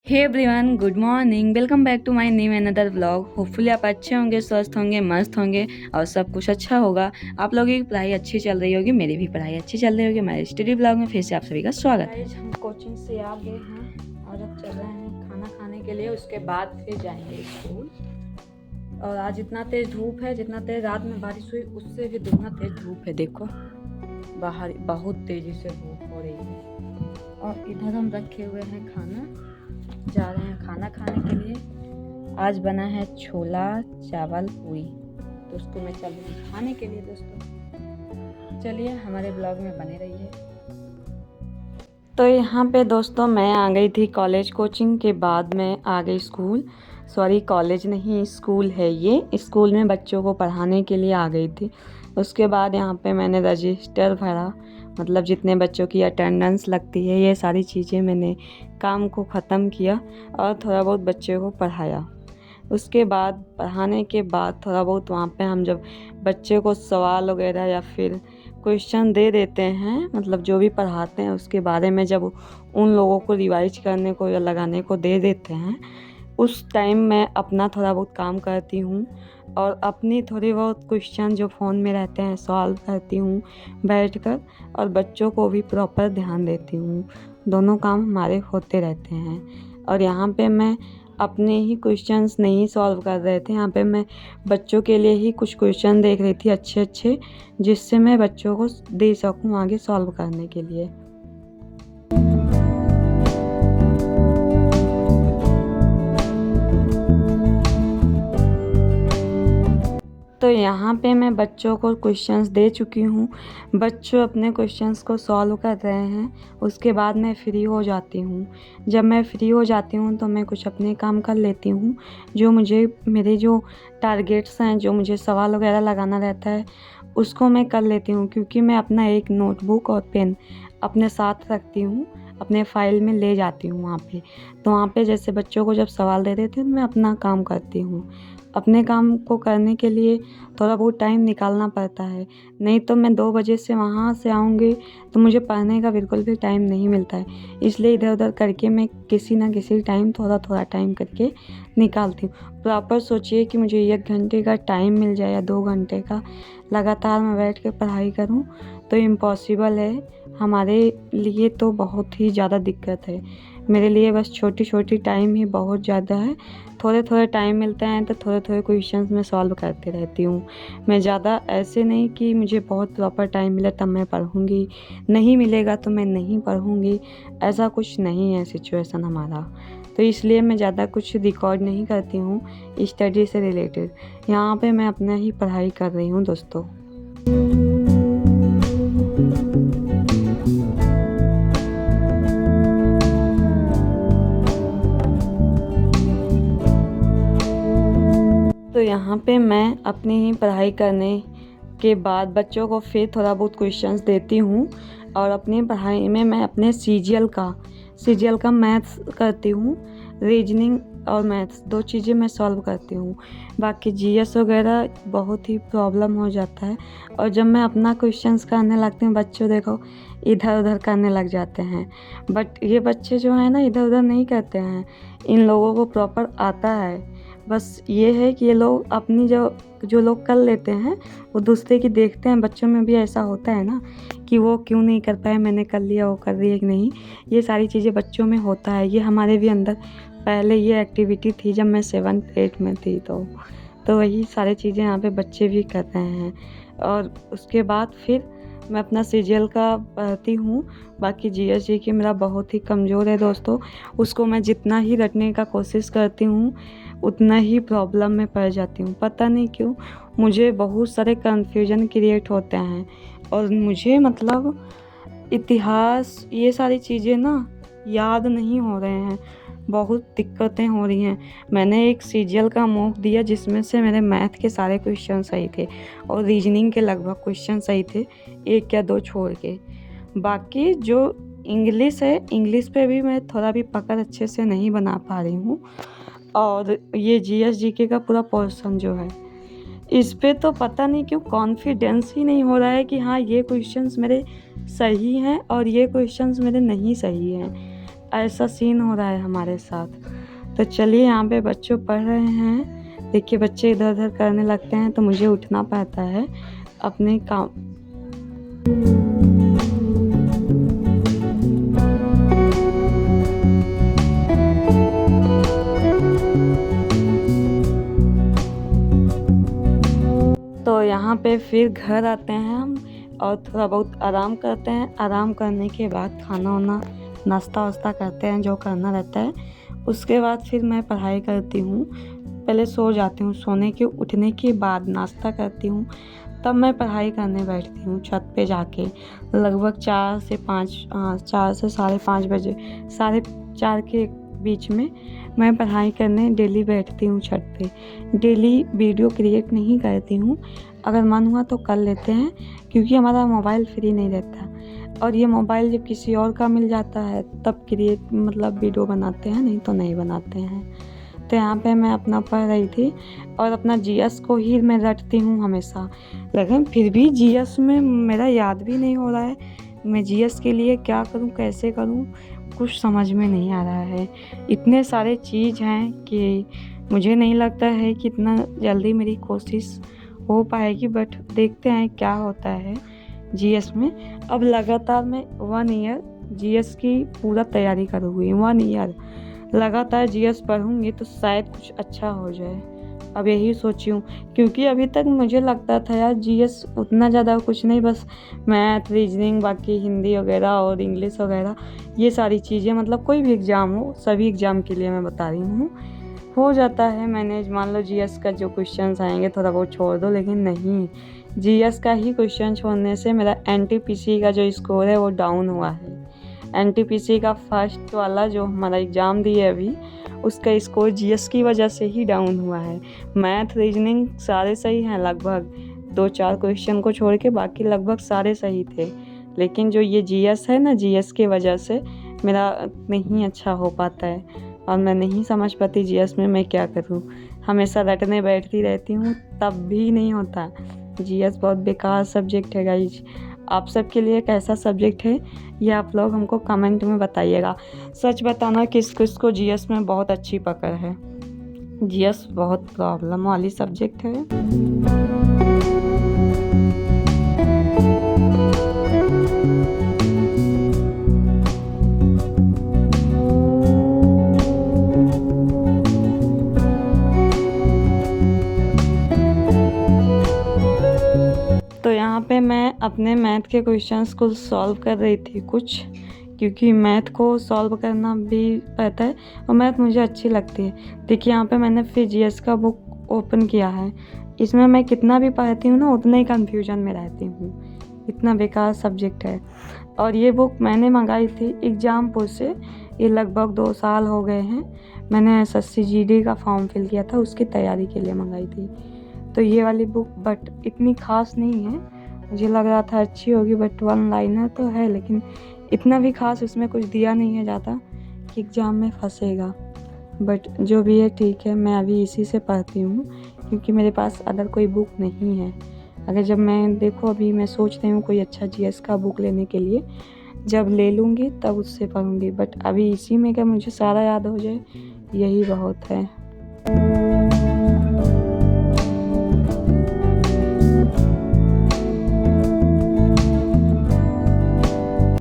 Hey everyone, good morning. Welcome back to my new another vlog. Hopefully आप अच्छे होंगे, स्वस्थ होंगे, मस्त होंगे और सब कुछ अच्छा होगा। आप लोगों की पढ़ाई अच्छी चल रही होगी, मेरी भी पढ़ाई अच्छी चल रही होगी। हमारे स्टडी ब्लॉग में फिर से आप सभी का स्वागत है। हम कोचिंग से आ गए हैं और अब चल रहे हैं खाना खाने के लिए। उसके बाद फिर जाएंगे स्कूल। और आज इतना तेज़ धूप है, जितना तेज़ रात में बारिश हुई उससे भी दुगना तेज़ धूप है। देखो बाहर बहुत तेज़ी से धूप हो रही है। और इधर हम रखे हुए हैं खाना, जा रहे हैं खाना खाने के लिए। आज बना है छोला चावल पूरी, तो उसको मैं चल रही हूँ खाने के लिए दोस्तों। चलिए हमारे ब्लॉग में बने रहिए। तो यहाँ पे दोस्तों मैं आ गई थी कॉलेज। कोचिंग के बाद मैं आ गई स्कूल। सॉरी, कॉलेज नहीं स्कूल है ये। स्कूल में बच्चों को पढ़ाने के लिए आ गई थी। उसके बाद यहाँ पे मैंने रजिस्टर भरा, मतलब जितने बच्चों की अटेंडेंस लगती है, ये सारी चीज़ें मैंने काम को ख़त्म किया और थोड़ा बहुत बच्चों को पढ़ाया। उसके बाद पढ़ाने के बाद थोड़ा बहुत वहाँ पे हम जब बच्चे को सवाल वगैरह या फिर क्वेश्चन दे देते हैं, मतलब जो भी पढ़ाते हैं उसके बारे में जब उन लोगों को रिवाइज करने को या लगाने को दे देते हैं, उस टाइम मैं अपना थोड़ा बहुत काम करती हूँ और अपनी थोड़ी बहुत क्वेश्चन जो फ़ोन में रहते हैं सॉल्व करती हूँ बैठकर, और बच्चों को भी प्रॉपर ध्यान देती हूँ। दोनों काम हमारे होते रहते हैं। और यहाँ पे मैं अपने ही क्वेश्चंस नहीं सॉल्व कर रहे थे, यहाँ पे मैं बच्चों के लिए ही कुछ क्वेश्चन देख रही थी अच्छे अच्छे, जिससे मैं बच्चों को दे सकूँ आगे सॉल्व करने के लिए। तो यहाँ पे मैं बच्चों को क्वेश्चंस दे चुकी हूँ। बच्चों अपने क्वेश्चंस को सॉल्व कर रहे हैं। उसके बाद मैं फ्री हो जाती हूँ। जब मैं फ्री हो जाती हूँ तो मैं कुछ अपने काम कर लेती हूँ, जो मुझे मेरे जो टारगेट्स हैं, जो मुझे सवाल वगैरह लगाना रहता है, उसको मैं कर लेती हूँ। क्योंकि मैं अपना एक नोटबुक और पेन अपने साथ रखती हूँ, अपने फ़ाइल में ले जाती हूँ वहाँ पे। तो वहाँ पे जैसे बच्चों को जब सवाल दे देते हैं, मैं अपना काम करती हूँ। अपने काम को करने के लिए थोड़ा बहुत टाइम निकालना पड़ता है, नहीं तो मैं 2 बजे से वहाँ से आऊँगी तो मुझे पढ़ने का बिल्कुल भी टाइम नहीं मिलता है। इसलिए इधर उधर करके मैं किसी ना किसी टाइम थोड़ा थोड़ा टाइम करके निकालती हूँ। प्रॉपर सोचिए कि मुझे 1 घंटे का टाइम मिल जाए या 2 घंटे का लगातार मैं बैठ के पढ़ाई करूँ तो इम्पॉसिबल है। हमारे लिए तो बहुत ही ज़्यादा दिक्कत है। मेरे लिए बस छोटी छोटी टाइम ही बहुत ज़्यादा है। थोड़े थोड़े टाइम मिलते हैं तो थोड़े थोड़े क्वेश्चंस मैं सॉल्व करती रहती हूँ। मैं ज़्यादा ऐसे नहीं कि मुझे बहुत प्रॉपर टाइम मिले तब मैं पढ़ूँगी, नहीं मिलेगा तो मैं नहीं पढ़ूँगी, ऐसा कुछ नहीं है सिचुएशन हमारा। तो इसलिए मैं ज़्यादा कुछ रिकॉर्ड नहीं करती हूँ स्टडी से रिलेटेड। यहाँ पे मैं अपना ही पढ़ाई कर रही हूँ दोस्तों। तो यहाँ पे मैं अपनी ही पढ़ाई करने के बाद बच्चों को फिर थोड़ा बहुत क्वेश्चंस देती हूँ। और अपनी पढ़ाई में मैं अपने सीजीएल का मैथ्स करती हूँ। रीजनिंग और मैथ्स 2 चीज़ें मैं सॉल्व करती हूँ। बाकी जीएस वगैरह बहुत ही प्रॉब्लम हो जाता है। और जब मैं अपना क्वेश्चंस करने लगती हूँ, बच्चों देखो इधर उधर करने लग जाते हैं। बट ये बच्चे जो हैं ना, इधर उधर नहीं करते हैं, इन लोगों को प्रॉपर आता है। बस ये है कि ये लोग अपनी जो लोग कर लेते हैं वो दूसरे की देखते हैं। बच्चों में भी ऐसा होता है ना कि वो क्यों नहीं कर पाए, मैंने कर लिया, वो कर रही है कि नहीं। ये सारी चीज़ें बच्चों में होता है। ये हमारे भी अंदर पहले ये एक्टिविटी थी जब मैं 7th 8th में थी। तो वही सारी चीज़ें यहाँ पे बच्चे भी कर रहे हैं। और उसके बाद फिर मैं अपना सीजीएल का पढ़ती हूँ। बाकी जीएस जीके मेरा बहुत ही कमज़ोर है दोस्तों। उसको मैं जितना ही रटने का कोशिश करती हूँ उतना ही प्रॉब्लम में पड़ जाती हूँ। पता नहीं क्यों मुझे बहुत सारे कन्फ्यूजन क्रिएट होते हैं। और मुझे मतलब इतिहास ये सारी चीज़ें ना याद नहीं हो रहे हैं, बहुत दिक्कतें हो रही हैं। मैंने एक सीजीएल का मॉक दिया जिसमें से मेरे मैथ के सारे क्वेश्चन सही थे और रीजनिंग के लगभग क्वेश्चन सही थे, 1 या 2 छोड़ के। बाकी जो इंग्लिश है, इंग्लिश पे भी मैं थोड़ा भी पकड़ अच्छे से नहीं बना पा रही हूँ। और ये जीएस जीके का पूरा पोर्शन जो है, इस पे तो पता नहीं क्यों कॉन्फिडेंस ही नहीं हो रहा है कि हाँ ये क्वेश्चंस मेरे सही हैं और ये क्वेश्चंस मेरे नहीं सही हैं। ऐसा सीन हो रहा है हमारे साथ। तो चलिए, यहाँ पे बच्चों पढ़ रहे हैं। देखिए बच्चे इधर उधर करने लगते हैं तो मुझे उठना पड़ता है अपने काम। तो यहाँ पे फिर घर आते हैं हम और थोड़ा बहुत आराम करते हैं। आराम करने के बाद खाना वाना नाश्ता वास्ता करते हैं जो करना रहता है। उसके बाद फिर मैं पढ़ाई करती हूँ। पहले सो जाती हूँ, सोने के उठने के बाद नाश्ता करती हूँ, तब मैं पढ़ाई करने बैठती हूँ छत पे जाके। लगभग 4 से 5:30 बजे, 4:30 के बीच में मैं पढ़ाई करने डेली बैठती हूँ छत पे। डेली वीडियो क्रिएट नहीं करती हूँ, अगर मन हुआ तो कर लेते हैं, क्योंकि हमारा मोबाइल फ्री नहीं रहता। और ये मोबाइल जब किसी और का मिल जाता है तब क्रिएट मतलब वीडियो बनाते हैं, नहीं तो नहीं बनाते हैं। तो यहाँ पे मैं अपना पढ़ रही थी और अपना जीएस को ही मैं रटती हूँ हमेशा, लेकिन फिर भी जीएस में मेरा याद भी नहीं हो रहा है। मैं जीएस के लिए क्या करूँ, कैसे करूँ, कुछ समझ में नहीं आ रहा है। इतने सारे चीज़ हैं कि मुझे नहीं लगता है कि इतना जल्दी मेरी कोशिश हो पाएगी, बट देखते हैं क्या होता है जीएस में। अब लगातार मैं 1 ईयर जीएस की पूरा तैयारी करूँगी। 1 ईयर लगातार जीएस पढ़ूँगी तो शायद कुछ अच्छा हो जाए। अब यही सोची हूँ, क्योंकि अभी तक मुझे लगता था यार जीएस उतना ज़्यादा कुछ नहीं, बस मैथ, रीजनिंग, बाकी हिंदी वगैरह और इंग्लिश वगैरह, ये सारी चीज़ें, मतलब कोई भी एग्ज़ाम हो, सभी एग्ज़ाम के लिए मैं बता रही हूँ, हो जाता है मैनेज। मान लो जीएस का जो क्वेश्चंस आएंगे थोड़ा बहुत छोड़ दो, लेकिन नहीं, जीएस का ही क्वेश्चन छोड़ने से मेरा एनटीपीसी का जो स्कोर है वो डाउन हुआ है। एनटीपीसी का फर्स्ट वाला जो हमारा एग्ज़ाम दिए अभी, उसका स्कोर जीएस की वजह से ही डाउन हुआ है। मैथ, रीजनिंग सारे सही हैं, लगभग 2-4 क्वेश्चन को छोड़ के बाकी लगभग सारे सही थे। लेकिन जो ये जीएस है ना, जीएस की वजह से मेरा नहीं अच्छा हो पाता है और मैं नहीं समझ पाती जीएस में मैं क्या करूँ। हमेशा रटने बैठती रहती हूँ तब भी नहीं होता। जीएस बहुत बेकार सब्जेक्ट है गाइज। आप सबके लिए कैसा सब्जेक्ट है ये आप लोग हमको कमेंट में बताइएगा। सच बताना किस किस को जीएस में बहुत अच्छी पकड़ है। जीएस बहुत प्रॉब्लम वाली सब्जेक्ट है। तो यहाँ पे मैं अपने मैथ के क्वेश्चंस को सॉल्व कर रही थी कुछ, क्योंकि मैथ को सॉल्व करना भी पता है और मैथ मुझे अच्छी लगती है। देखिए यहाँ पे मैंने फिर जीएस का बुक ओपन किया है। इसमें मैं कितना भी पढ़ती हूँ ना उतना ही कन्फ्यूजन में रहती हूँ, इतना बेकार सब्जेक्ट है। और ये बुक मैंने मंगाई थी एग्जामपुर से, ये लगभग 2 साल हो गए हैं। मैंने एसएससी जीडी का फॉर्म फिल किया था, उसकी तैयारी के लिए मंगाई थी। तो ये वाली बुक बट इतनी ख़ास नहीं है, मुझे लग रहा था अच्छी होगी, बट 1 लाइनर तो है, लेकिन इतना भी ख़ास उसमें कुछ दिया नहीं है ज़्यादा कि एग्ज़ाम में फंसेगा। बट जो भी है ठीक है, मैं अभी इसी से पढ़ती हूँ, क्योंकि मेरे पास अदर कोई बुक नहीं है। अगर जब मैं देखो अभी मैं सोच रही हूँ कोई अच्छा जीएस का बुक लेने के लिए, जब ले लूँगी तब उससे पढ़ूँगी, बट अभी इसी में क्या मुझे सारा याद हो जाए यही बहुत है।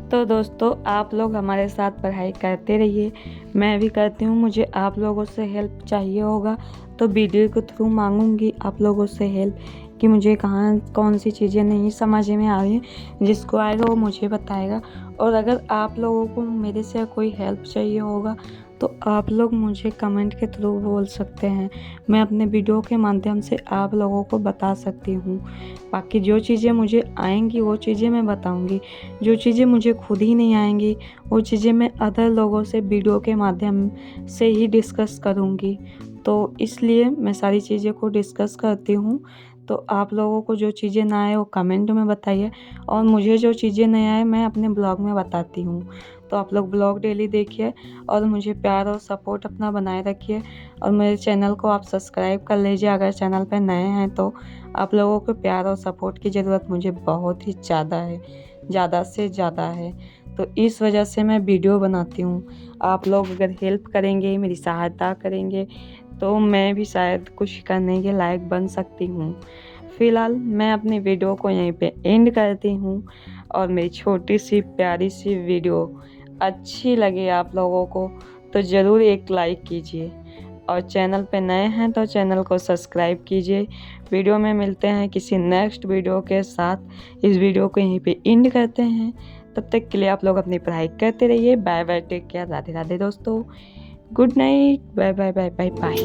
तो दोस्तों आप लोग हमारे साथ पढ़ाई करते रहिए, मैं भी करती हूँ। मुझे आप लोगों से हेल्प चाहिए होगा तो वीडियो के थ्रू मांगूंगी आप लोगों से हेल्प, कि मुझे कहाँ कौन सी चीज़ें नहीं समझ में आ रही हैं। जिसको आएगा वो मुझे बताएगा। और अगर आप लोगों को मेरे से कोई हेल्प चाहिए होगा तो आप लोग मुझे कमेंट के थ्रू बोल सकते हैं, मैं अपने वीडियो के माध्यम से आप लोगों को बता सकती हूँ। बाकी जो चीज़ें मुझे आएंगी वो चीज़ें मैं बताऊँगी, जो चीज़ें मुझे खुद ही नहीं आएंगी वो चीज़ें मैं अदर लोगों से वीडियो के माध्यम से ही डिस्कस करूँगी। तो इसलिए मैं सारी चीज़ें को डिस्कस करती हूँ। तो आप लोगों को जो चीज़ें ना आए वो कमेंट में बताइए, और मुझे जो चीज़ें नहीं आए मैं अपने ब्लॉग में बताती हूँ। तो आप लोग ब्लॉग डेली देखिए और मुझे प्यार और सपोर्ट अपना बनाए रखिए। और मेरे चैनल को आप सब्सक्राइब कर लीजिए अगर चैनल पर नए हैं तो। आप लोगों के प्यार और सपोर्ट की ज़रूरत मुझे बहुत ही ज़्यादा है, ज़्यादा से ज़्यादा है। तो इस वजह से मैं वीडियो बनाती हूँ। आप लोग अगर हेल्प करेंगे, मेरी सहायता करेंगे तो मैं भी शायद कुछ करने के लायक बन सकती हूँ। फ़िलहाल मैं अपनी वीडियो को यहीं पे एंड करती हूँ और मेरी छोटी सी प्यारी सी वीडियो अच्छी लगे आप लोगों को तो ज़रूर एक लाइक कीजिए और चैनल पे नए हैं तो चैनल को सब्सक्राइब कीजिए। वीडियो में मिलते हैं किसी नेक्स्ट वीडियो के साथ। इस वीडियो को यहीं पे एंड करते हैं। तब तक के लिए आप लोग अपनी पढ़ाई करते रहिए। Bye bye, take care, Radhe Radhe दोस्तों, good night, bye bye bye bye bye.